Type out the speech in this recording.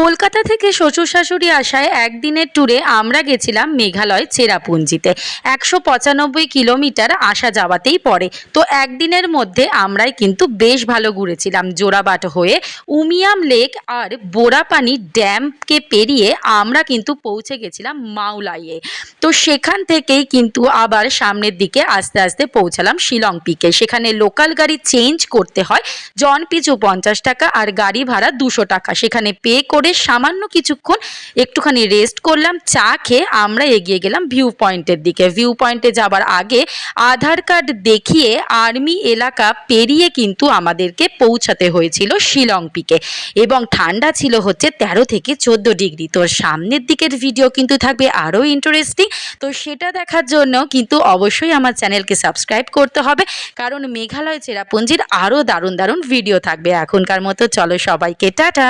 কলকাতা থেকে শ্বশুর শাশুড়ি আসায় একদিনের ট্যুরে আমরা গেছিলাম মেঘালয় চেরাপুঞ্জিতে। ১৯৫ কিলোমিটার আসা যাওয়াতেই পড়ে। তো একদিনের মধ্যে আমরাই কিন্তু বেশ ভালো ঘুরেছিলাম। জোড়াবাট হয়ে উমিয়াম লেক আর বোরাপানি ড্যামকে পেরিয়ে আমরা কিন্তু পৌঁছে গেছিলাম মাওলাইয়ে। তো সেখান থেকেই কিন্তু আবার সামনের দিকে আস্তে আস্তে পৌঁছালাম শিলং পিকে। সেখানে লোকাল গাড়ি চেঞ্জ করতে হয়, জন পিছু ৫০ টাকা আর গাড়ি ভাড়া ২০০ টাকা। সেখানে পে করে সামান্য কিছুক্ষণ একটুখানি রেস্ট করলাম, চা খেয়ে আমরা এগিয়ে গেলাম ভিউ পয়েন্টের দিকে। ভিউ পয়েন্টে যাবার আগে আধার কার্ড দেখিয়ে আর্মি এলাকা পেরিয়ে কিন্তু আমাদেরকে পৌঁছাতে হয়েছিল শিলং পিকে। এবং ঠান্ডা ছিল হচ্ছে ১৩ থেকে ১৪ ডিগ্রি। তো সামনের দিকের ভিডিও কিন্তু থাকবে আরও ইন্টারেস্টিং। তো সেটা দেখার জন্য কিন্তু অবশ্যই আমার চ্যানেলকে সাবস্ক্রাইব করতে হবে, কারণ মেঘালয় চেরাপুঞ্জির আরও দারুণ দারুণ ভিডিও থাকবে। এখনকার মতো চলো সবাইকে টাটা।